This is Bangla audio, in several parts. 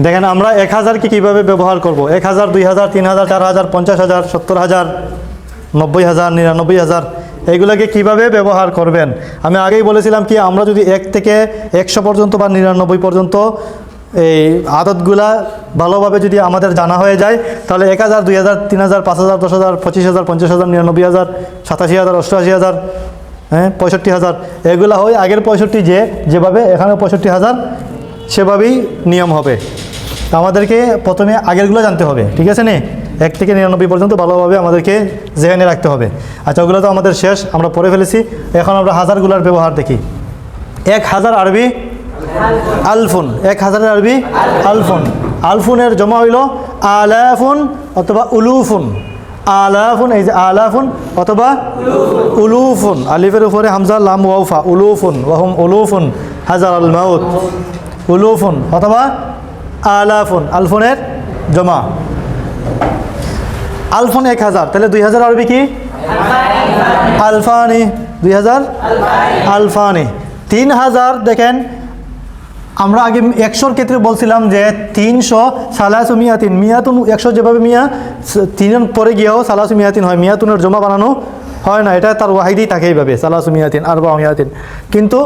দেখেন আমরা 1000কে কীভাবে ব্যবহার করব। 1000, 2000, 3000, 4000, 50,000, 70,000, 90,000, 99,000 এইগুলোকে কীভাবে ব্যবহার করবেন। আমি আগেই বলেছিলাম কি আমরা যদি 1 থেকে 100 পর্যন্ত বা 99 পর্যন্ত এই আদতগুলা ভালোভাবে যদি আমাদের জানা হয়ে যায় তাহলে 1000, 2000, 3000, 5000, 10,000, 25,000, 50,000, 99,000, 87,000, 88,000, 65,000 এগুলা হয় আগের 65 যেভাবে এখানে 65,000 সেভাবেই নিয়ম হবে। তো আমাদেরকে প্রথমে আগেরগুলো জানতে হবে, ঠিক আছে নে 1 থেকে 99 পর্যন্ত ভালোভাবে আমাদেরকে জেনে রাখতে হবে। আচ্ছা ওগুলো তো আমাদের শেষ, আমরা পড়ে ফেলেছি। এখন আমরা হাজারগুলোর ব্যবহার দেখি। 1000 আরবি আলফুন, 1000 আরবি আলফুন। আলফুনের জমা হইল আলাফুন অথবা উলুফুন। আলাফুন, এই যে আলাফুন অথবা উলুফুন, আলিফের উপরে হামজা লাম ওয়াউফা, উলুফুন ওয়াহুম উলুফুন হাজার আল মাউত, উলুফুন অথবা আলাফুন। আলফুনের জমা আলফুন 1000, তাহলে 2000 আরবি কি আলফানি, 2000 আলফানি। 3000 দেখেন আমরা আগে 100-র ক্ষেত্রে বলছিলাম যে 300 সালাসু মিয়াতিন, মিয়াতুন 100 যেভাবে মিয়া 3 পরে গিয়েও সালাসু মিয়াতিন হয়, মিয়াতুনের জমা বানানো হয় না, এটা তার ওয়াহিদেই থাকে এইভাবে সালাসু মিয়াতিন আরবা মিয়াতিন। কিন্তু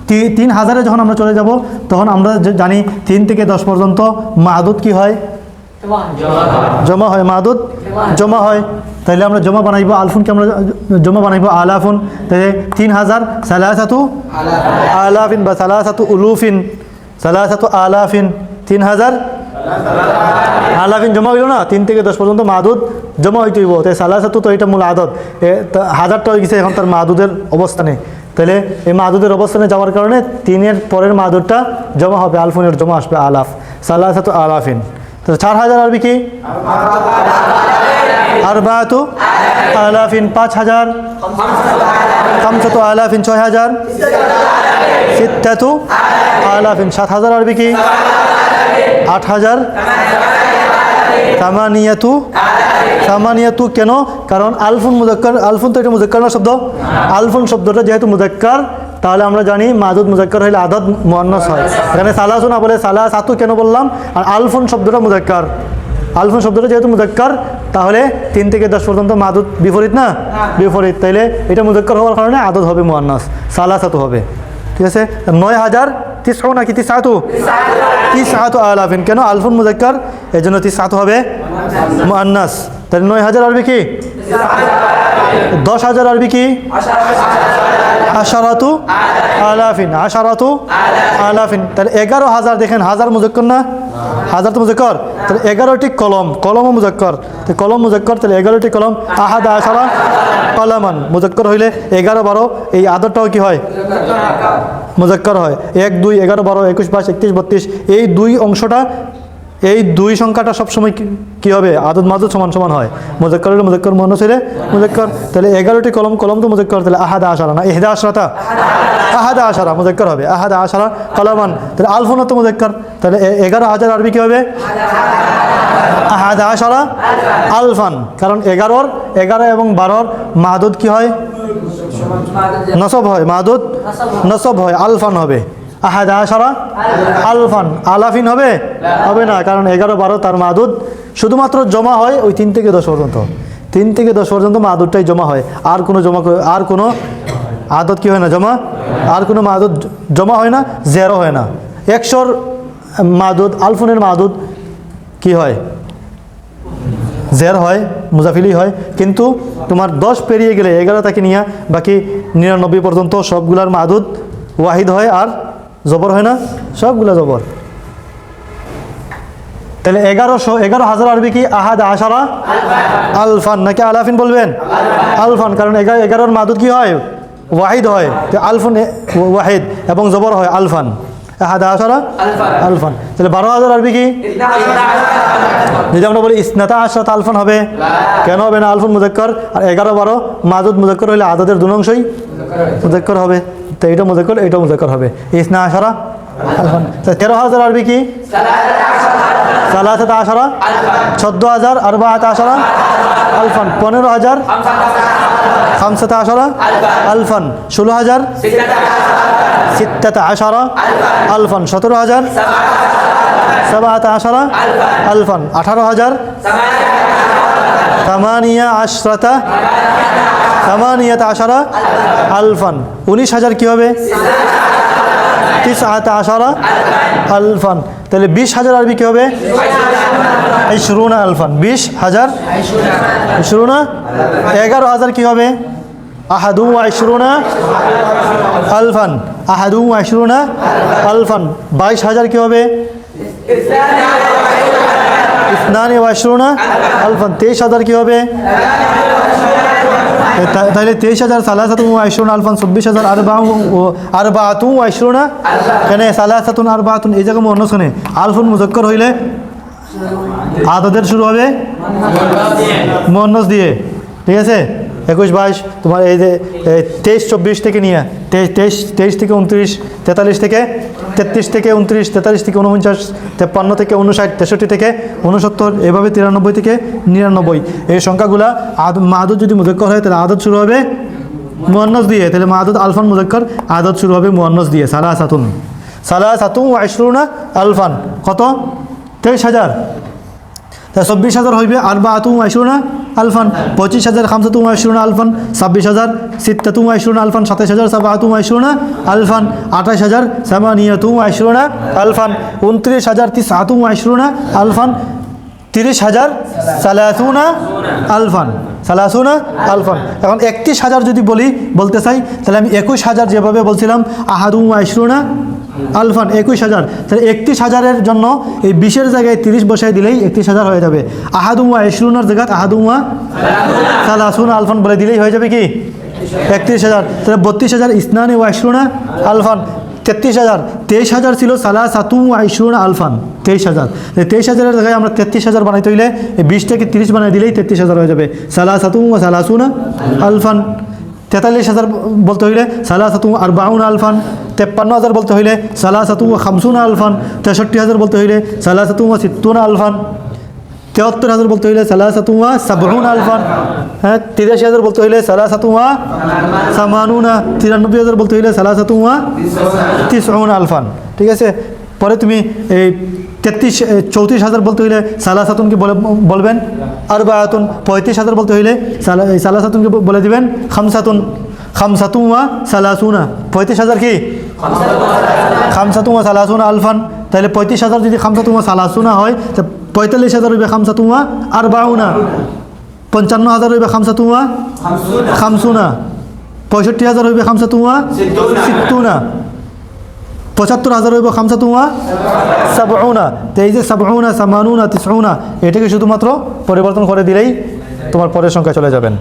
3000-এ যখন আমরা চলে যাব তখন আমরা জানি 3 থেকে 10 পর্যন্ত মাদুদ কি হয় জমা হয়, মাদুদ জমা হয়। তাহলে আমরা জমা বানাইব আলফুনকে আমরা জমা বানাইব আলাফুন। তাহলে 3000 সালাসাতু আলাফিন বা সালাসাতু উলুফিন, সালাসাতু আলাফিন, 3000 আলাফিন জমা হইল না। 3 থেকে 10 পর্যন্ত মাদুদ জমা হইতে হইব। তাই সালাসাতু তো এটা মূল আদত, হাজারটা হয়ে গেছে এখন তার মাদুদের অবস্থানে। তাহলে এই মাদুদের অবস্থানে যাওয়ার কারণে 3-এর পরের মাদুদটা জমা হবে, আলফুনের জমা আসবে আলাফ, সালাসাতু আলাফিন। তো 4000 আরবি কি আরবাতু আলাফিন, 5000 খামসাতু আলাফিন, 6000 সিত্তাতু আলাফিন। 7000 আরবি কি 8000 তামানিয়াতু, তামানিয়াতু কেন? কারণ আলফুন মুজাক্কার, আলফুন তো এটা মুজাক্কার না শব্দ, আলফুন শব্দটা যেহেতু মুজাক্কার তাহলে আমরা জানি মাদুদ মুজাক্কার হইলে আদদ মুআন্নাস হয়। এখানে সালাসু না বলে সালাসাতু কেন বললাম? আর আলফুন শব্দটা মুজাক্কার, আলফুন শব্দটা যেহেতু মুজাক্কার তাহলে 3 থেকে 10 পর্যন্ত মাদুদ বিপরীত না, বিপরীত। তাইলে এটা মুজাক্কার হওয়ার কারণে আদদ হবে মুআন্নাস, সালাসাতু হবে, ঠিক আছে। 9000 তিসউ নাকি তিসআতু, তিসআতু আলাফিন, কেন? আলফুন মুজাক্কার এই জন্য তিসআতু হবে মুআন্নাস। তাহলে 9000 আরবি কি 10000 আরবি কি আশারাতু আলাফিন, আশারাতু আলাফিন। তাহলে 11000 দেখেন হাজার মুজাক্কার না, হাজার তো মুজাক্কার, তাহলে 11টি কলম, কলমও মুজাক্কার, তো কলম মুজাক্কার, তাহলে 11টি কলম। আহাদ আশারা কলামান, মুজাক্কার হইলে 11, 12 এই আদরটাও কি হয় মুজাক্কার হয়। 1, 2, 11, 12, 21, 22, 31, 32 এই 2 অংশটা, এই 2 সংখ্যাটা সবসময় কি হবে আদদ মাদুদ সমান সমান হয়। মুজাক্কার হলে মুজাক্কার, মুআন্নাস হলে মুজাক্কার। তাহলে 11টি কলম, কলম তো মুজাক্কার, তাহলে আহাদ আশারা না ইহদা আশরাতা, আহাদ আশারা মুজাক্কার হবে, আহাদ আশারা কলামান। তাহলে আলফুন তো মুজাক্কার, তাহলে 11000 আরবি কি হবে আহাদ আশারা আলফান। কারণ 11 এবং 12 মাদুদ কি হয় নসব হয়, মাদুদ নসব হয়, আলফান হবে। আহাদ আশারা আলফান, আলাফিন হবে হবে না, কারণ 11, 12 তার মাদুদ শুধুমাত্র জমা হয় ওই 3 থেকে 10 পর্যন্ত, 3 থেকে 10 পর্যন্ত মাদুদটাই জমা হয়, আর কোনো জমা, আর কোনো আদত কি হয় না জমা, আর কোনো মাদুদ জমা হয় না, জেরো হয় না। 100-র মাদুদ, আলফুনের মাদুদ কি হয় জের হয়, মুজাফিলি হয়। কিন্তু তোমার 10 পেরিয়ে গেলে 11 থেকে নিয়ে বাকি 99 পর্যন্ত সবগুলার মাদুদ ওয়াহিদ হয়, আর জবর হয় না, সবগুলা জবর। তাহলে 11000 আরবি কি আহাদ আশারা আলফান নাকি আলাফিন বলবেন? আলফান, কারণ 11-র মাদুদ কি হয় ওয়াহিদ হয়, তো আলফুন ওয়াহিদ এবং জবর হয় আলফান, আহাদ আশারা আলফান। তাহলে 12000 আরবি কি যদি আমরা বলি ইসনাতা আশরাত আলফান হবে, কেন হবে না? আলফুন মুজাক্কার, আর 11, 12 মাদুদ মুজাক্কার হইলে আদদের 2 অংশই মুজাক্কার হবে, তো এটা মুজাক্কার এটা মুজাক্কার হবে, ইসনা আশারা আলফান। 13000 আরবি কি সালাসাত আশারা, 14000 আরবাআত আশারা আলফান, 15000 খামসাত আশারা আলফান, 16000 সিত্তাত আশারা আলফান, 17000 সাবাআতা আশারা আলফান 18,000 তামানিয়া আশরাতা তামানিয়াতা আশারা আলফান 19,000 কি হবে তিসআতা আশারা আলফান তাহলে 20,000 আরবি কি হবে ইশরুনা আলফান 20,000 ইশরুনা 11,000 কি হবে আহাদু ওয়া ইশরুনা আলফান আহাদু ওয়া ইশরুনা আলফান 22,000 কি হবে ইসনানি ওয়া ইশরুনা আলফান 23,000 কি হবে তাহলে 23,000 সালাসাতুন ওয়া ইশরুনা আলফান 24,000 আরবাআতুন ওয়া ইশরুনা এখানে সালাসাতুন আরবাআতুন এই জায়গায় মুয়ান্নাস শুনে আলফুন মুযাক্কার হইলে আদদের শুরু হবে মুয়ান্নাস দিয়ে ঠিক আছে 21 22 তোমার এই যে 23 24 থেকে নিয়ে 23 থেকে 29 43 থেকে 33 থেকে 29 43 থেকে 49 53 থেকে 59 63 থেকে 69 এভাবে 93 থেকে 99 এই সংখ্যাগুলা মাদুদ যদি মুযাক্কার হয় তাহলে আদদ শুরু হবে মুয়ান্নাস দিয়ে তাহলে মাদুদ আলফান মুযাক্কার আদদ শুরু হবে মুয়ান্নাস দিয়ে সালাসাতুন ওয়া ইশরুনা আলফান কত 23,000 তা 24,000 হইবে আরবাআতুন ওয়া ইশরুনা আলফান 25,000 খামসাতুন ওয়া ইশরুনা আলফান 26,000 সিত্তাতুন ওয়া ইশরুনা আলফান 27,000 সাবআতুন ওয়া ইশরুনা আলফান 28,000 সামানিয়াতুন ওয়া ইশরুনা আলফান 29,000 তিসআতুন ওয়া ইশরুনা আলফান 30,000 সালাসুনা আলফান আলফান এখন 31,000 যদি বলতে চাই তাহলে আমি 21,000 যেভাবে বলছিলাম আহাদুন ওয়া ইশরুনা আলফান 21,000 তাহলে 31,000-এর জন্য এই 20-এর জায়গায় 30 বসাই দিলেই 31,000 হয়ে যাবে আহাদুন ওয়া ইশরুনার জায়গায় আহাদুন ওয়া সালাসুনা আলফান বলে দিলেই হয়ে যাবে কি 31,000 তাহলে 32,000 ইসনানি ওয়া ইশরুনা আলফান 33,000 23,000 ছিল সালাসাতুন ওয়া ইশরুনা আলফান 23,000 23,000-এর জায়গায় আমরা 33,000 বানাইতে হইলে এই 20 থেকে 30 বানাই দিলেই 33,000 হয়ে যাবে সালাসাতুন ওয়া সালাসুনা আলফান 43,000 বলতে হইলে সালাসাতুন আরবাউনা আলফান 53,000 বলতে হইলে সালাসাতুন ওয়া খামসুনা আলফান 63,000 বলতে হইলে সালাসাতুন ওয়া সিত্তুনা আলফান 73,000 বলতে হইলে সালাসাতুন ওয়া সাবউনা আলফান হ্যাঁ 83,000 বলতে হইলে সালাসাতুন ওয়া সামানুনা 93,000 বলতে হইলে সালাসাতুন ওয়া তিসউনা আলফান ঠিক আছে পরে তুমি এই 34,000 বলতে হইলে সালাসাতুনকে বলবেন আরবাআতুন 35,000 বলতে হইলে সালাসাতুনকে বলে দিবেন খামসাতুন ওয়া সালাসুনা 35,000 কি খামসাতুন ওয়া সালাসুনা আলফান তাহলে 35,000 যদি খামসাতুন ওয়া সালাসুনা হয় তো 45,000 হইবে খামসাতুন ওয়া আরবাউনা 55,000 হইবে খামসাতুন ওয়া খামসুনা 65,000 হইবে খামসাতুন ওয়া সিত্তুনা 75,000 হইব খামসাতুন ওয়া সাবউনা তো এই যে সাবউনা সামানুনা তিসউনা এটাকে শুধুমাত্র পরিবর্তন করে দিলেই তোমার পরের সংখ্যা চলে যাবেন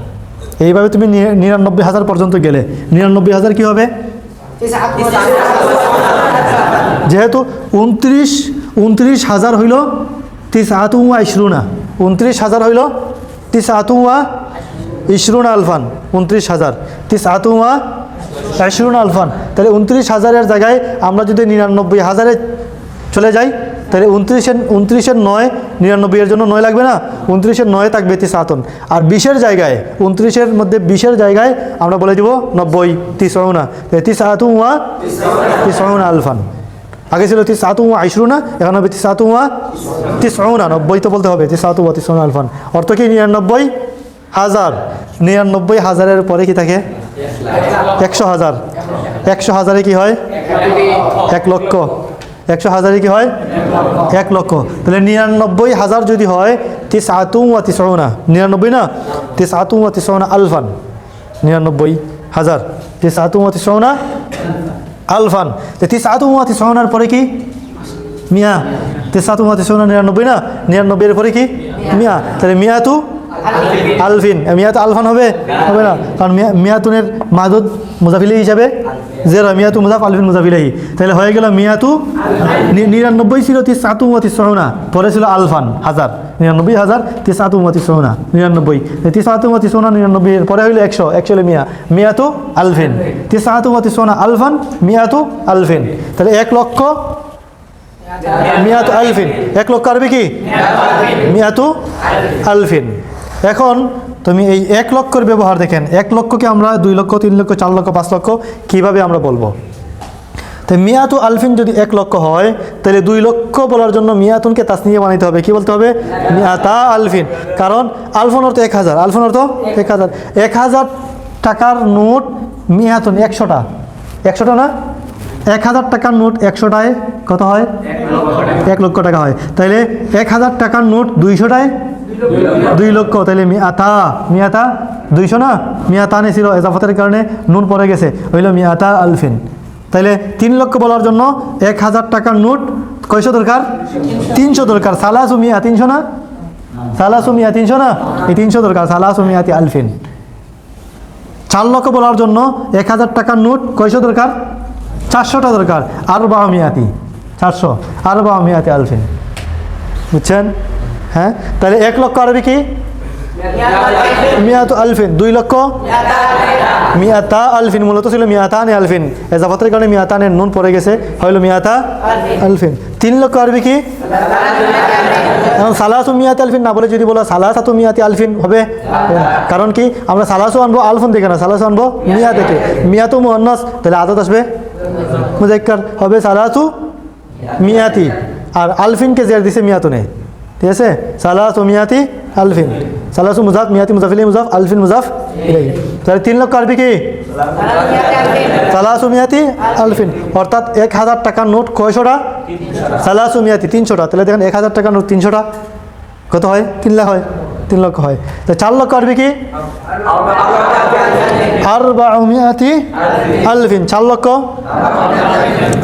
এইভাবে তুমি 99,000 পর্যন্ত গেলে 99,000 কি হবে যেহেতু 29,000 হইল তিসআতুন ওয়া ইশরুনা 29,000 হইল তিসআতুন ওয়া ইশরুনা আলফান 29,000 তিসআতুন ওয়া ইশরুনা আলফান তাহলে 29,000-এর জায়গায় আমরা যদি 99,000-এ চলে যাই তাহলে 29-এর 9 99-এর জন্য 9 লাগবে না 29-এর 9 থাকবে তিসআতুন আর 20-এর জায়গায় 29-এর মধ্যে 20-এর জায়গায় আমরা বলে দিব 90 তিসউনা তিসআতুন ওয়া তিসউনা আলফান আগে ছিল তিসআতুন ওয়া ইশরুনা এখন হবে তিসআতুন ওয়া তিসউনা 90 তো বলতে হবে তিসআতুন ওয়া তিসউনা আলফান অর্থ কি 99,000 99,000-এর পরে কি থাকে 100,000 100,000-এ কি হয় 1 লক্ষ 100,000-এ কি হয় 1 লক্ষ তাহলে 99,000 যদি হয় তিসআতুন ওয়া তিসউনা 99 না তিসআতুন ওয়া তিসউনা আলফান 99,000 তিসআতুন ওয়া তিসউনা আলফান তিসআতুন ওয়া তিসউনার পরে কি মিয়া তিসআতুন ওয়া তিসউনা 99 না 99-এর পরে কি মিয়া তাহলে মিয়াতু আলফিন মিয়াতু আলফান হবে না কারণ মিয়াতুনের মাদুদ মুজাফিলি হিসাবে জেরা মিয়াতু মুজাফ আলফিন মুজাফিলাহি তাহলে হয়ে গেল মিয়াতু 99 ছিল তিসআতুন ওয়া তিসউনা পরে ছিল আলফান 1000 99,000 তিসআতুন ওয়া তিসউনা 99 তিসআতুন ওয়া তিসউনা 99 এর পরে হইল 100 হলো মিয়াতু আলফিন তিসআতুন ওয়া তিসউনা আলফান মিয়াতু আলফিন তাহলে 1 লক্ষ মিয়াতু আলফিন 1 লক্ষ আরবি কি মিয়াতু আলফিন এখন তুমি এই 1 লক্ষের ব্যবহার দেখেন 1 লক্ষকে আমরা 2 লক্ষ 3 লক্ষ 4 লক্ষ 5 লক্ষ কিভাবে আমরা বলবো তো মিয়াতু আলফিন যদি 1 লক্ষ হয় তাহলে 2 লক্ষ বলার জন্য মিয়াতুনকে তাসনিয়া বানাইতে হবে। কি বলতে হবে? মিয়াতা আলফিন। কারণ আলফন অর্থ 1000, আলফন অর্থ 1000। 1000 টাকার নোট মিয়াতুন 100টা, 100টা না, 1000 টাকার নোট 100টায় কত হয়? 1 লক্ষ টাকা হয়। তাহলে 1000 টাকার নোট 200টায় 2 লক্ষ। তাহলে মিয়াতা, মিয়াতা 200 না, মিয়াতানে ছিল, এজাফতের কারণে নুন পড়ে গেছে, হইল মিয়াতা আলফিন। তাহলে 3 লক্ষ বলার জন্য 1000 টাকার নোট কয়শো দরকার? 300 দরকার। সালাসু মিয়া 300 না, সালাসু মিয়া 300 না, এই 300 দরকার। সালাসু মিয়াতি আলফিন। 4 লক্ষ বলার জন্য 1000 টাকার নোট কয়শো দরকার? 400টা দরকার। আর বা মিয়াতি 400, আর বা মিয়াতি আলফিন। বুঝছেন? হ্যাঁ, তাহলে 1 লক্ষ আরবি কি? মিয়াতু আলফিন। 2 লক্ষ মিয়াতা আলফিন, মূলত ছিল মিয়াতানে আলফিন, এজাফতের কারণে মিয়াতানের নুন পড়ে গেছে, হইল মিয়াতা আলফিন। 3 লক্ষ আরবি কি? এখন সালাসু মিয়াতি আলফিন না বলে যদি বলো সালাসাতু মিয়াতি আলফিন হবে। কারণ কি? আমরা সালাসু আনবো আলফুন দেখে না, সালাসু আনবো মিয়া দেখে। মিয়াতু মুয়ান্নাস, তাহলে আদত আসবে মুজাক্কার, হবে সালাসু মিয়াতি। আর আলফিনকে জের দিছে মিয়াতুনে, ঠিক আছে? সালাসু মিয়াতি আলফিন। সালাসু মুজাফ, মিয়াতি মুজাফ ইলাইহি মুজাফ, আলফিন মুজাফ ইলাইহি। তাহলে 3 লক্ষ আরবি কি? সালাসু মিয়াতি আলফিন। অর্থাৎ 1000 টাকার নোট কয়শোটা? সালাসু মিয়াতি 300টা। তাহলে দেখেন 1000 টাকার নোট 300টা কত হয়? 3 লাখ হয়, 3 লক্ষ হয়। তো 4 লক্ষ আরবি কি? আরবাউ মিয়াতি আলফিন। 4 লক্ষ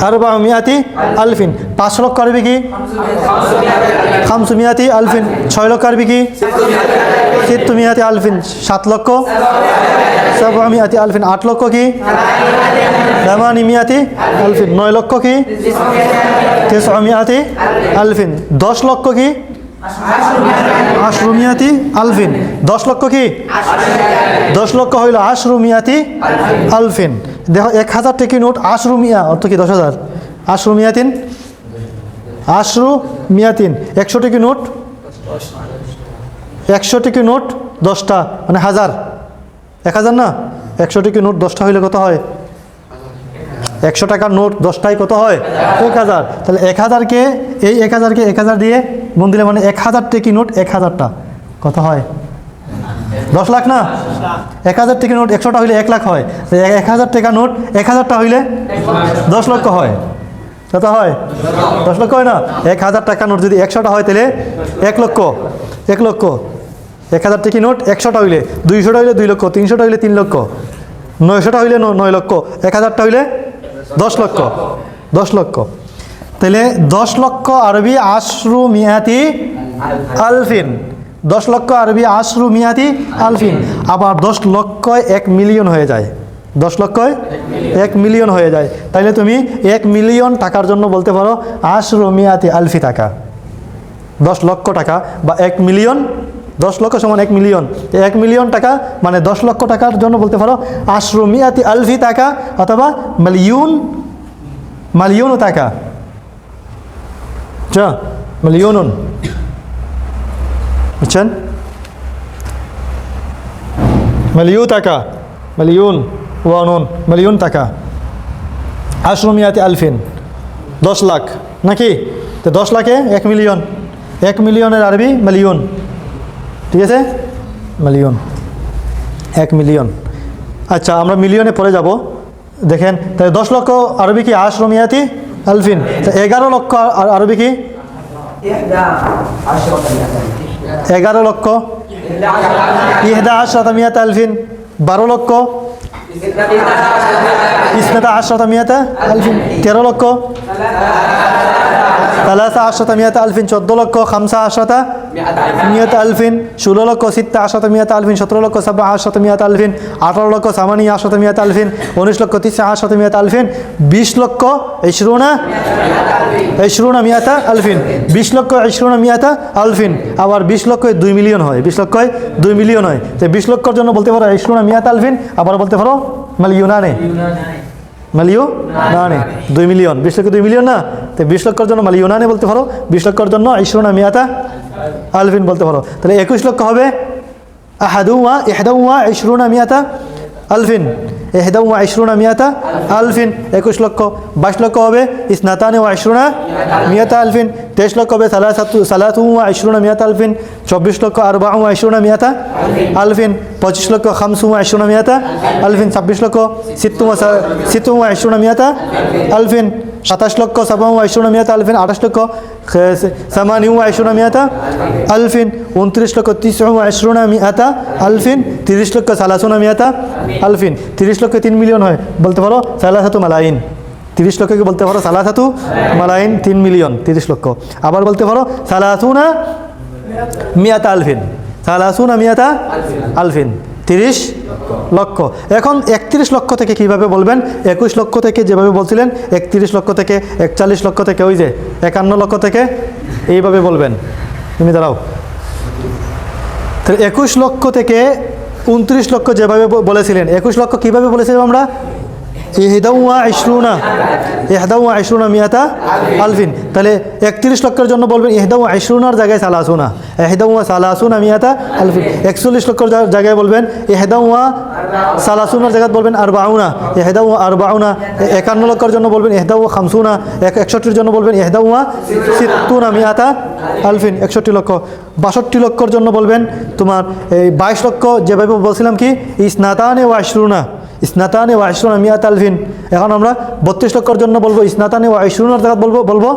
আরবাউ মিয়াতি আলফিন। 5 লক্ষ আরবি কি? খামসু মিয়াতি আলফিন। 6 লক্ষ আরবি কি? সিত্তু মিয়াতি আলফিন। 7 লক্ষ সাবউ মিয়াতি আলফিন। 8 লক্ষ কি? সামানি মিয়াতি আলফিন। 9 লক্ষ কি? তিসউ মিয়াতি আলফিন। 10 লক্ষ কি? আশরু মিয়াতি আলফিন। 10 লক্ষ কি? 10 লক্ষ হইল আশরু মিয়াতি আলফিন। দেখো 1000 টাকি নোট আশরু মিয়া অর্থ কি? 10,000। আশরু মিয়াতিন, আশরু মিয়াতিন। 100 টাকি নোট, 100 টাকি নোট 10টা মানে 1000, 1000 না, 100 টাকি নোট 10টা হইলে কত হয়? 100 টাকার নোট 10টায় কত হয়? 1000। তাহলে 1000কে এই 1000কে 1000 দিয়ে গুণ দিলে মানে 1000 টাকি নোট 1000টা কত হয়? 10 লাখ না? 1000 টাকি নোট 100টা হইলে 1 লাখ হয়। 1000 টাকা নোট 1000টা হইলে 10 লক্ষ হয়। কত হয়? 10 লক্ষ হয় না? 1000 টাকা নোট যদি 100টা হয় তাহলে 1 লক্ষ, 1 লক্ষ। 1000 টাকি নোট 100টা হইলে, 200টা হইলে 2 লক্ষ, 300টা হইলে 3 লক্ষ, 900টা হইলে 9 লক্ষ, 1000টা হইলে 10 লক্ষ, 10 লক্ষ। তাহলে 10 লক্ষ আরবি আশরু মিয়াতি আলফিন। 10 লক্ষ আরবি আশরু মিয়াতি আলফিন। আবার 10 লক্ষ 1 মিলিয়ন হয়ে যায়। 10 লক্ষ 1 মিলিয়ন হয়ে যায়। তাইলে তুমি 1 মিলিয়ন টাকার জন্য বলতে পারো আশরু মিয়াতি আলফি টাকা। 10 লক্ষ টাকা বা 1 মিলিয়ন, 10 লক্ষ সমান 1 মিলিয়ন। 1 মিলিয়ন টাকা মানে 10 লক্ষ টাকার জন্য বলতে পারো আশরু মিয়াতি আলফি টাকা অথবা মিলিয়ন, মিলিয়ন টাকা। আচ্ছা, মিলিয়নুন। বুঝছেন? মিলিয়ন টাকা, মিলিয়ন ওয়ানুন, মিলিয়ন টাকা। আশরু মিয়াতি আলফিন 10 লাখ নাকি? তো 10 লাখে 1 মিলিয়ন, 1 মিলিয়নের আরবি মিলিয়ন, ঠিক আছে? Million, 1 million. আচ্ছা, আমরা মিলিয়নে পরে যাব। দেখেন তাহলে 10 লক্ষ আরবি কি? আশরু মিয়াতি আলফিন। তো 11 লক্ষ আরবি কি? 11 লক্ষ 11 মিয়াতি আলফিন। 12 লক্ষ 12 মিয়াতি আলফিন। 13 লক্ষ 13 মিয়াতি আলফিন। 14 লক্ষ 15 মিয়াতি আলফিন। 16 লক্ষ 16 মিয়াতি আলফিন। 17 লক্ষ 17 মিয়াতি আলফিন। 18 লক্ষ 18 মিয়াতি আলফিন। 19 লক্ষ 19 মিয়াতি আলফিন। 20 লক্ষ 20 মিয়াতি আলফিন। 20 লক্ষ 20 মিয়াতি আলফিন। আবার 20 লক্ষ 2 মিলিয়ন হয়, 20 লক্ষ 2 মিলিয়ন হয়। তো 20 লক্ষর জন্য বলতে পারো 20 মিয়াতি আলফিন। আবার বলতে পারো মিলিয়নানে, মিলিয়নানে 2 মিলিয়ন। 20 লক্ষ 2 মিলিয়ন না? তো 20 লক্ষর জন্য মিলিয়নানে বলতে পারো। 20 লক্ষর জন্য 20 মিয়াতি আলফিন বলতে পারো। তাহলে 21 লক্ষ হবে 21 মিয়াতি আলফিন। ইহদা ওয়া ইশরুনা মিয়াতা আলফিন 21 লক্ষ। 22 লক্ষ হবে ইসনাতানি ওয়া ইশরুনা মিয়াতা আলফিন। 23 লক্ষ হবে সালাসু ওয়া ইশরুনা মিয়াতা আলফিন। 24 লক্ষ আরবাউ ওয়া ইশরুনা মিয়াতা আলফিন। 25 লক্ষ খামসু ওয়া ইশরুনা মিয়াতা আলফিন। 26 লক্ষ সিত্তু ওয়া ইশরুনা মিয়াতা আলফিন। 27 লক্ষ সাবা ওয়া ইশরুনা মিয়াতা আলফিন। 28 লক্ষ সামানি ওয়া ইশরুনা মিয়াতা আলফিন। 29 লক্ষ তিসউ ওয়া ইশরুনা মিয়াতা আলফিন। 30 লক্ষ সালাসুনা মিয়াতা আলফিন। 30 লক্ষ 3 মিলিয়ন হয়, বলতে পারো সালাসাতু মালাইন। 30 লক্ষকে বলতে পারো সালাসাতু মালাইন, 3 মিলিয়ন 30 লক্ষ। আবার বলতে পারো সালাসুনা মিয়াতা আলফিন, সালাসুনা মিয়াতা আলফিন 30 লক্ষ। এখন 31 লক্ষ থেকে কিভাবে বলবেন? 21 লক্ষ থেকে যেভাবে বলছিলেন, 31 লক্ষ থেকে, 41 লক্ষ থেকে, ওই যে 51 লক্ষ থেকে, এইভাবে বলবেন। তুমি দাঁড়াও। 21 লক্ষ থেকে 29 লক্ষ যেভাবে বলেছিলেন, 21 লক্ষ কিভাবে বলেছিলাম আমরা? ইহদা ওয়া ইশরুনা মিয়াতা আলফিন। তাহলে 31 লক্ষের জন্য বলবেন ইহদা ওয়া ইশরুনার জায়গায় সালাসুনা, ইহদা ওয়া সালাসুনা মিয়াতা আলফিন। 41 লক্ষের জায়গায় বলবেন ইহদা ওয়া সালাসুনার জায়গায় বলবেন আরবাউনা, ইহদা ওয়া আরবাউনা। 51 লক্ষের জন্য বলবেন ইহদা ওয়া খামসুনা। 61 জন্য বলবেন ইহদা ওয়া সিত্তুনা মিয়াতা আলফিন 61 লক্ষ। 62 লক্ষর জন্য বলবেন তোমার এই 22 লক্ষ যেভাবে বলছিলাম কি ইসনাতানে ওয়া ইশরুনা, ইসনাতানে ওয়া ইশরুনা মিয়াত আলফিন। এখন আমরা 32 লক্ষের জন্য বলবো ইসনাতানে ওয়া ইশরুনার জায়গায় বলবো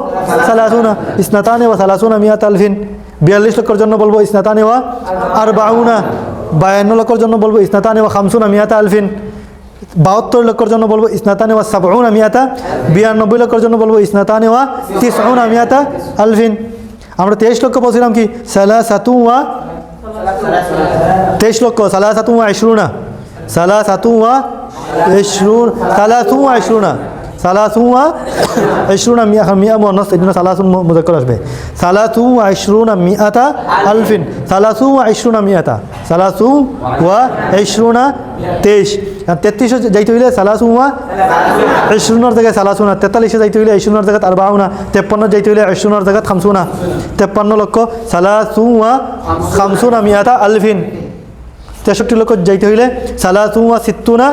সালাসুনা, ইসনাতানে ওয়া সালাসুনা মিয়াত আলফিন। 42 লক্ষের জন্য বলবো ইসনাতানে ওয়া আরবাউনা। 52 লক্ষের জন্য বলবো ইসনাতানে ওয়া খামসুনা মিয়াত আলফিন। 72 লক্ষের জন্য বলবো ইসনাতানে ওয়া সাবউনা মিয়াতা। 92 লক্ষের জন্য বলবো ইসনাতানে ওয়া তিসউনা মিয়াতা আলফিন। আমরা 23 লক্ষ বলছিলাম কি সালাসাতু ওয়া 23 লক্ষ সালাসাতু ওয়া ইশরুনা, সালাসাতু ওয়া ইশরুন, সালাসু ওয়া ইশরুনা, সালাসু ওয়া ইশরুনা মিয়া মুয়ান্নাস, এজন্য সালাসুন মুযাক্কার আসবে। সালাসু ওয়া ইশরুনা মিয়াতা আলফিন, সালাসু ওয়া ইশরুনা মিয়াতা, সালাসু ওয়া ইশরুনা 23। 33 যাইতে হইলে সালাসু ওয়া ইশরুনার জায়গায় সালাসুনা। 43 যাইতে হইলে ইশরুনার জায়গায় আরবাউনা। 53 যাইতে হইলে ইশরুনার জায়গায় খামসুনা। 53 লক্ষ সালাসু ওয়া খামসুনা মিয়াতা আলফিন। 63 লক্ষ যাইতে হইলে সালাসু ওয়া সিত্তুনা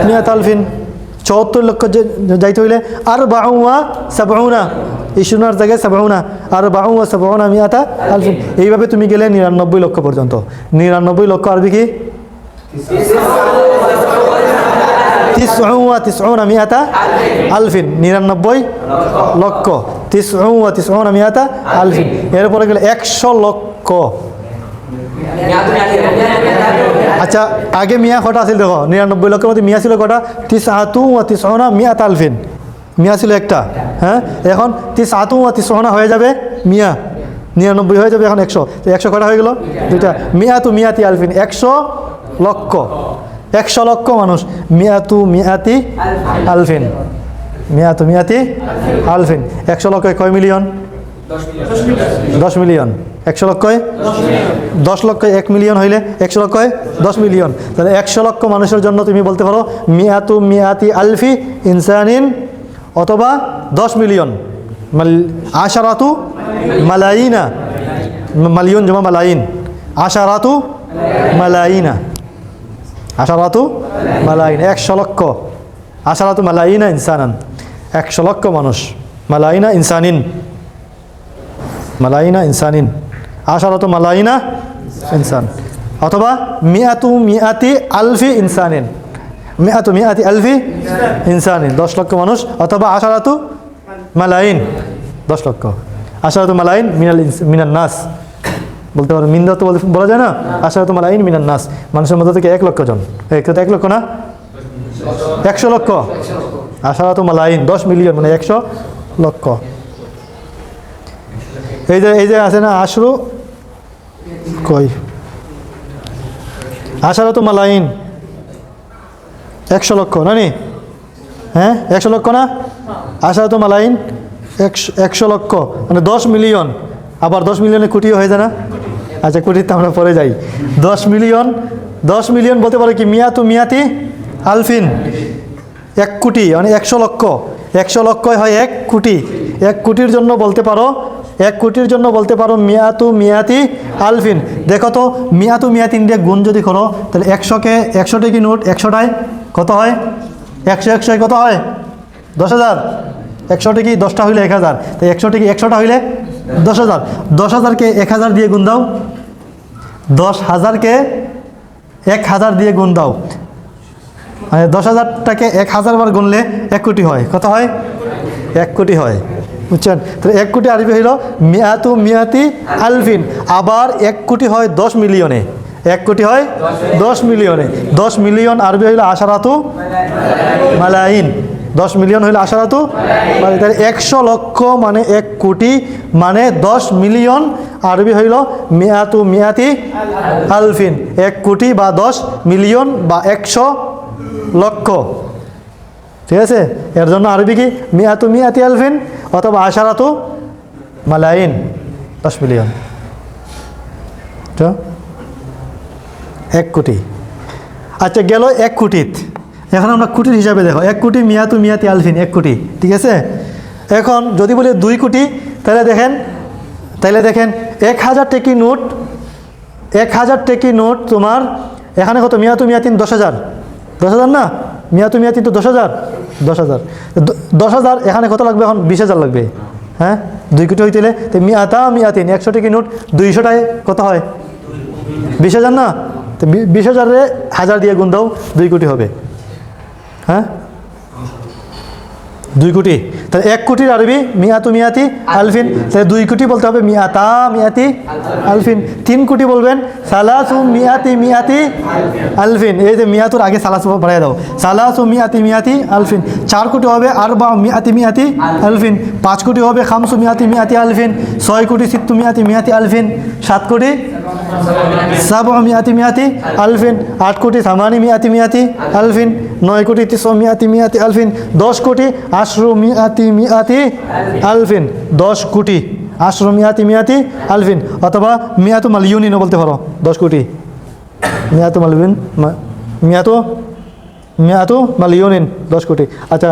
মিয়াতা আলফিন। 74 লক্ষ যাইতে হইলে আরবাউ ওয়া সাবউনা, ইশরুনার জায়গায় সাবউনা, আরবাউ ওয়া সাবউনা মিয়াতা আলফিন। এইভাবে তুমি গেলে 99 লক্ষ পর্যন্ত। 99 লক্ষ আরবি কি? তিসউ ওয়া তিসউনা মিয়াতা আলফিন, 99 লক্ষ। তিসউ ওয়া তিসউনা মিয়াতা আলফিন। এরপরে গেলে 100 লক্ষ। আচ্ছা, আগে মিয়া কটা আছিল দেখো? 99 লক্ষের মধ্যে মিয়া ছিল কটা? তিসআতু ওয়া তিসউনা মিয়াত আলফিন। মিয়া ছিল একটা, হ্যাঁ। এখন তিসআতু ওয়া তিসউনা হয়ে যাবে মিয়া, 99 হয়ে যাবে এখন 100। তো 100 কটা হয়ে গেল? দুইটা। মিয়াতু মিয়াতি আলফিন, 100 লক্ষ। 100 লক্ষ মানুষ। মিয়াতু মিয়াতি আলফিন, মিয়াতু মিয়াতি আলফিন। 100 লক্ষ কয় মিলিয়ন? 10 মিলিয়ন। 100 লক্ষয় 10 লক্ষ, 1 মিলিয়ন হইলে 100 লক্ষয় 10 মিলিয়ন। তাহলে 100 লক্ষ মানুষের জন্য তুমি বলতে পারো মিয়াতু মিয়াতি আলফি ইনসানিন, অথবা 10 মিলিয়ন। আশারাতু মালাইনা, মালিয়ন জমা মালাইন, আশারাতু মালাইনা, আশারাতু মালাইন। 100 লক্ষ, আশারাতু মালাইনা ইনসানান, 100 লক্ষ মানুষ। মালাইনা ইনসানিন, মালাইনা ইনসানিন, আশারাতু মালাইনা ইনসান। অথবা মিয়াতু মিয়াতি আলফি ইনসানিন, মিয়াতু মিয়াতি আলফি ইনসানিন, 10 লক্ষ মানুষ। অথবা আশারাতু মালাইন, 10 লক্ষ। আশারাতু মালাইন মিনান নাস বলতে পারো। মিন তো বলা যায় না। আশারাতু মালাইন মিনান নাস, মানুষের মধ্যে থেকে 1 লক্ষ জন। 1 লক্ষ না, 100 লক্ষ। আশারাতু মালাইন 10 মিলিয়ন মানে 100 লক্ষ। এই যে আছে না আশরু, কই আশারাতু মালাইন 100 লক্ষ না নি? হ্যাঁ, 100 লক্ষ না? আশারাতু মালাইন 100 লক্ষ মানে 10 মিলিয়ন। আবার 10 মিলিয়নে কোটিও হয়ে যায় না? আচ্ছা, কোটিতে আমরা পরে যাই। 10 মিলিয়ন, 10 মিলিয়ন বলতে পারো কি মিয়াতু মিয়াতি আলফিন, 1 কোটি মানে 100 লক্ষ। 100 লক্ষই হয় 1 কোটি। 1 কোটির জন্য বলতে পারো, 1 কোটির জন্য বলতে পারো মিয়াতু মিয়াতি আলফিন। দেখো তো মিয়াতু মিয়াতি দিয়ে গুণ যদি করো তাহলে 100কে 100টা কি নোট? 100টায় কত হয়? 100 কত হয়? 10,000। 100টা কি 10টা হইলে 1,000, তাই 100টা কি 100টা হইলে 10,000। 10,000কে 1,000 দিয়ে গুণ দাও, 10,000কে 1,000 দিয়ে গুণ দাও, মানে 10,000টাকে 1,000 বার গুনলে 1 কোটি হয়। কত হয়? 1 কোটি হয়, বুঝছেন? তো 1 কোটি আরবি হইল মিয়াতু মিয়াতি আলফিন। আবার 1 কোটি হয় 10 মিলিয়নে, 1 কোটি হয় 10 মিলিয়নে। 10 মিলিয়ন আরবি হইল আশারাতু মালাইন। 10 মিলিয়ন হইল আশারাতু মালাইন। 100 লক্ষ মানে 1 কোটি, মানে 10 মিলিয়ন আরবি হইল মিয়াতু মিয়াতি আলফিন। 1 কোটি বা 10 মিলিয়ন বা 100 লক্ষ, ঠিক আছে? এর জন্য আরবি কি মিয়াতু মিয়াতি আলফিন অথবা আশারাতু মালাইন, 10 মিলিয়ন। তো 1 কোটি। আচ্ছা, গেল 1 কোটিত। এখন আমরা কোটির হিসাবে দেখো, 1 কোটি মিয়াতু মিয়াতি আলফিন, 1 কোটি, ঠিক আছে? এখন যদি বলি 2 কোটি, তাহলে দেখেন 1,000 টাকি নোট, 1,000 টাকি নোট তোমার এখানে কত? মিয়াতু মিয়াতিন 10,000, 10,000 না? মিয়াতু মিয়াতিন তো 10,000, 10,000, 10,000 এখানে কত লাগবে? এখন 20,000 লাগবে। হ্যাঁ, 2 কোটি হইতে হলে তো মিয়াতা মিয়াতিন 100 টাকি নোট 200টায় কত হয়? 20,000 না? তো 20,000-এ 1000 দিয়ে গুণ দাও, 2 কোটি হবে। হ্যাঁ, 2 কোটি। তাহলে 1 কোটির আরবি মিয়াতু মিয়াতি আলফিন, তাহলে 2 কোটি বলতে হবে মিয়াতা মিয়াতি আলফিন। 3 কোটি বলবেন সালাসু মিয়াতি মিয়াতি আলফিন। এই যে মিয়াতুর আগে সালাসু বাড়াই দাও, সালাসু মিয়াতি মিয়াতি আলফিন। 4 কোটি হবে আরবা মিয়াতি মিয়াতি আলফিন। 5 কোটি হবে খামসু মিয়াতি মিয়াতি আলফিন। 6 কোটি সিত্তু মিয়াতি মিয়াতি আলফিন। 7 কোটি সাবু মিয়াতি মিয়াতি আলফিন। 8 কোটি সামানি মিয়াতি মিয়াতি আলফিন। 9 কোটি 300 মিয়াতি মিয়াতি আলফিন। 10 কোটি আশরু মিয়াতি মিয়াতি আলফিন। 10 কোটি আশরু মিয়াতি মিয়াতি আলফিন, অথবা মিয়াতু মালিয়ুনিনও বলতে পারো। 10 কোটি মিয়াতু মালিয়ুন, মিয়াতু মালিয়ুনিন, 10 কোটি। আচ্ছা,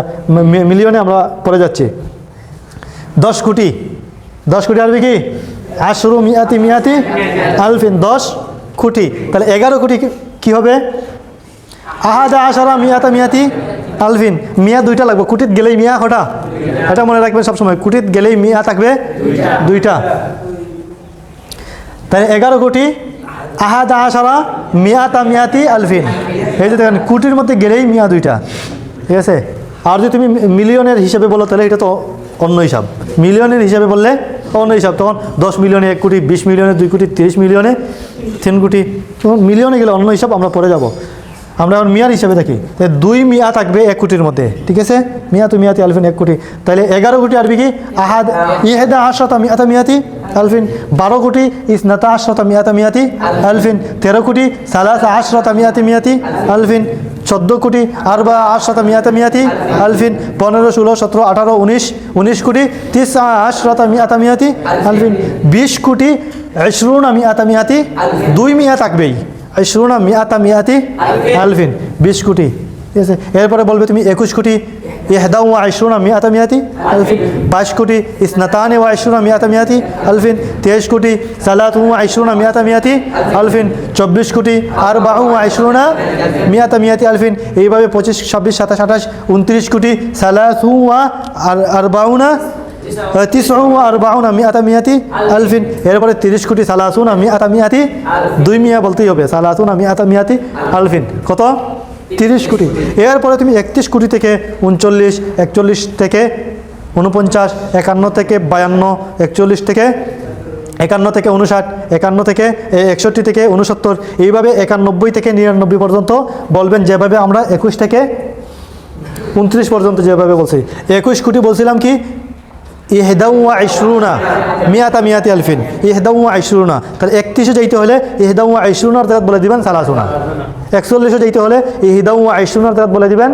মিলিয়নে আমরা পরে যাচ্ছি। 10 কোটি, 10 কোটি আরবি কি আশরু মিয়াতি মিয়াতি আলফিন, 10 কোটি। তাহলে 11 কোটি কি হবে? আহাদা আশারা মিয়াতা মিয়াতি আলফিন। মিয়া 2টা লাগবে, কোটিত গেলেই মিয়া কটা? এটা মনে রাখবেন সবসময়, কোটিত গেলেই মিয়া থাকবে 2টা। তাই 11 কোটি আহাদা আশারা মিয়াতা মিয়াতি আলফিন। এই যে দেখেন, কোটির মধ্যে গেলেই মিয়া 2টা, ঠিক আছে? আর যদি তুমি মিলিয়নের হিসাবে বলো তাহলে এটা তো অন্য হিসাব। মিলিয়নের হিসাবে বললে অন্য হিসাব, তখন 10 মিলিয়নে 1 কোটি, 20 মিলিয়নে 2 কোটি, 30 মিলিয়নে 3 কোটি, তখন মিলিয়নে গেলে অন্য হিসাব, আমরা পরে যাব। আমরা এখন মিয়ার হিসাবে দেখি, 2 মিয়া থাকবে 1 কোটির মধ্যে, ঠিক আছে? মিয়াতু মিয়াতি আলফিন 1 কোটি। তাহলে 11 কোটি আরবি কি আহাদ ইহদা আশরাতা মিয়াতা মিয়াতি আলফিন। 12 কোটি ইসনাতা আশরাতা মিয়াতা মিয়াতি আলফিন। 13 কোটি সালাসা আশরাতা মিয়াতি মিয়াতি আলফিন। 14 কোটি আরবা আশরাতা মিয়াতা মিয়াতি আলফিন। 15, 16, 17, 18, 19 কোটি 9 আশরাতা মিয়াতা মিয়াতি আলফিন। 20 কোটি 20 মিয়াতা মিয়াতি, 2 মিয়া থাকবেই, 20 মিয়াতা মিয়াতি আলফিন, 20 কোটি, ঠিক আছে? এরপরে বলবে তুমি 21 কোটি ইহদা ওয়া 20 মিয়াতা মিয়াতি আলফিন। 22 কোটি ইসনাতানে ওয়া 20 মিয়াতা মিয়াতি আলফিন। 23 কোটি সালাতু ওয়া 20 মিয়াতা মিয়াতি আলফিন। 24 কোটি আরবাউ ওয়া 20 মিয়াতা মিয়াতি আলফিন। এইভাবে 25, 26, 27, 28, 29 কোটি সালাতু ওয়া আরবাউনা 49 মিয়াতা মিয়াতি আলফিন। এরপরে 30 কোটি সালাসুনা মিয়াতা মিয়াতি, 2 মিয়া বলতেই হবে, সালাসুনা মিয়াতা মিয়াতি আলফিন। কত? 30 কোটি। এরপরে তুমি 31 কোটি থেকে 39, 41 থেকে 49, 51 থেকে 52, 41 থেকে 51 থেকে 59, 51 থেকে 61 থেকে 69, এইভাবে 91 থেকে 99 পর্যন্ত বলবেন, যেভাবে আমরা 21 থেকে 29 পর্যন্ত যেভাবে বলছি। 21 কোটি বলছিলাম কি ইহদা ওয়া 20 মিয়াতা মিয়াতি আলফিন, ইহদা ওয়া 20। তাহলে 31-এ যাইতে হলে ইহদা ওয়া 20-এর জায়গায় বলে দিবেন সালাসুনা। 41-এ যাইতে হলে ইহদা ওয়া 20-এর জায়গায় বলে দিবেন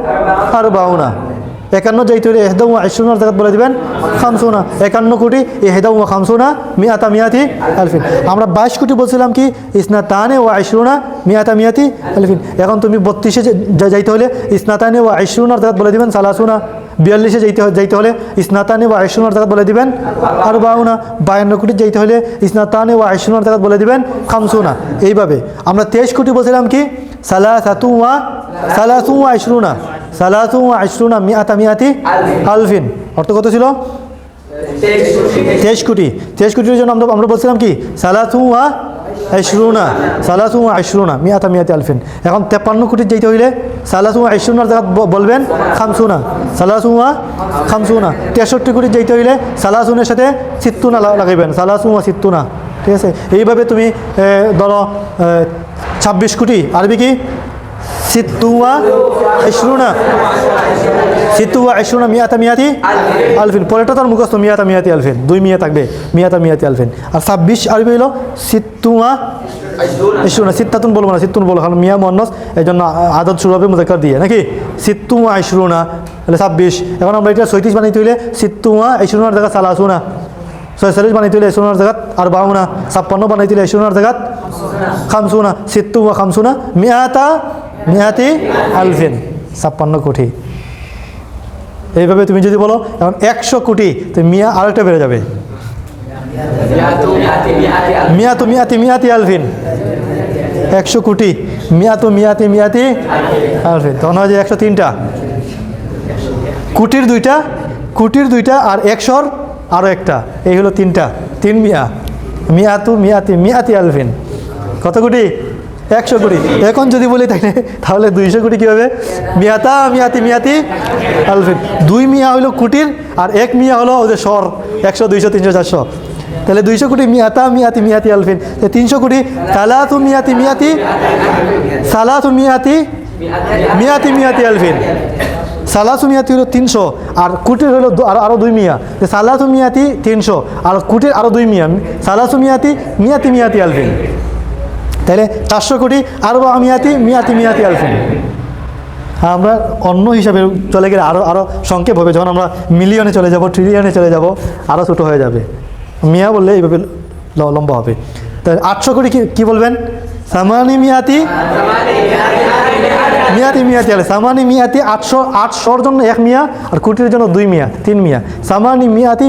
আরবাউনা। 51 যাইতে হলে ইহদা ওয়া 20-এর জায়গায় বলে দিবেন খামসুনা। 51 কোটি ইহদা ওয়া 50 মিয়াতা মিয়াতি আলফিন। আমরা 22 কোটি বলছিলাম কি ইসনাতানে ওয়া 20 মিয়াতা মিয়াতি আলফিন। এখন তুমি 32-এ যাইতে হলে ইসনাতানে ওয়া 20-এর জায়গায় বলে দিবেন সালাসুনা। 42-এ যাইতে হলে ইসনাতানে ওয়া 20-এর জায়গায় বলে দিবেন আরবাউনা। 52 কোটি যাইতে হলে ইসনাতানে ওয়া 20-এর জায়গায় বলে দিবেন খামসুনা। এইভাবে আমরা 23 কোটি বলছিলাম কি সালাসু ওয়া ইশরুনা মিআতা মিআতি আলফিন। অর্থ কত ছিল? 23 কোটি। 23 কোটির জন্য আমরা বলছিলাম কি সালাসু ওয়া ইশরুনা মিআতা মিআতি আলফিন। এখন 53 কোটির যেতে হইলে সালাসু ওয়া ইশরুনার জায়গা বলবেন খামসুনা, সালাসু ওয়া খামসুনা। 63 কোটির যেতে হইলে সালাসুনের সাথে সিত্তুনা লাগাইবেন, সালাসু ওয়া সিত্তুনা। ঠিক আছে, এইভাবে তুমি ধরো 26 কোটি, আরবি কি সিত্তু ওয়া ইশরুনা মিআতা মিআতি আলফিন। পরেরটা তার মুখস্থ মিআতা মিআতি আলফিন, 2 মিয়া থাকবে, মিআতা মিআতি আলফিন। আর 26 আরবি হইল সিত্তু ওয়া ইশরুনা। সিত্তাতুন বলবো না, সিত্তুন বলবো, কারণ মিয়া মুয়ান্নাস, এই জন্য আদত শুরু হবে মুযাক্কার দিয়ে, নাকি সিত্তু ওয়া ইশরুনা, তাহলে 26। এখন আমরা এটা 36 বানাইতে হইলে সিত্তু ওয়া ইশরুনার জায়গা সালাসুনা, 46 বানাইতে হইলে ইশরুনার জায়গা আরবাউনা, 56 বানাইতে হইলে ইশরুনার জায়গা খামসুনা, সিত্তু ওয়া খামসুনা মিআতি আলফিন, 56 কোটি। এইভাবে তুমি যদি বলো এখন 100 কোটি, তো মিয়া আরেকটা বেড়ে যাবে, মিয়াতু মিআতি আলফিন। 100 কোটি, মিয়াতু মিআতি আলফিন, তখন হয় যে 103টা। কোটির 2টা আর 100-র আরও একটা, এই হলো 3টা, 3 মিয়া, মিয়াতু মিআতি আলফিন। কত কোটি? 100 কোটি। এখন যদি বলি তাহলে 200 কোটি কী হবে? মিয়াতা মিআতি আলফিন। 2 মিয়া হইলো কোটির, আর 1 মিয়া হলো ওদের স্বর, 100, 200, 300, 400। তাহলে 200 কোটি মিয়াতা মিআতি আলফিন। 300 কোটি সালাসু মিআতি আলফিন। সালাসু মিআতি হলো 300, আর কোটির হলো আরও 2 মিয়া, সালাসু মিআতি 300, আর কোটির আরও 2 মিয়া, সালাসু মিআতি আলফিন। তাহলে 400 কোটি আরবা মিআতি আলফিন। আমরা অন্য হিসাবে চলে গেলে আরও সংক্ষেপ হবে, যখন আমরা মিলিয়নে চলে যাব, ট্রিলিয়নে চলে যাব, আরও ছোটো হয়ে যাবে। মিয়া বললে এইভাবে লম্বা হবে। তাহলে 800 কোটি কি বলবেন? সামানি মিআতি আলফিন। সামানি মিআতি 800-র জন্য 1 মিয়া, আর কোটির জন্য 2 মিয়া, 3 মিয়া। সামানি মিআতি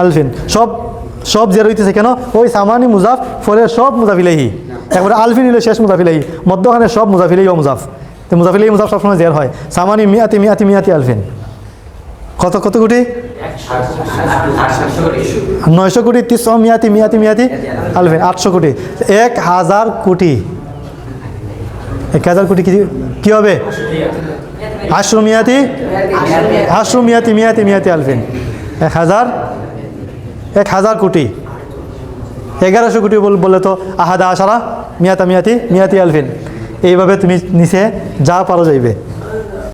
আলফিন। সব যে রইতেছে কেন? ওই সামানি মুজাফ, ফলে সব মুজাফিলেহি, একবারে আলফিন হলে শেষ মুজাফিলেহি, মধ্যখানে সব মুজাফিলেহি ও মুজাফ। তো মুজাফিলেহি মুজাফ সবসময় জের হয়। সামানি মিআতি আলফিন। কত কোটি? 900 কোটি। 300 মিআতি আলফিন। 800 কোটি। 1000 কোটি। 1000 কোটি কি হবে? 800 মিআতি আলফিন। 1000 কোটি। 1100 কোটি বললে তো আহাদা আশারা মিআতি আলফিন। এইভাবে তুমি নিচে যা পারো যাইবে।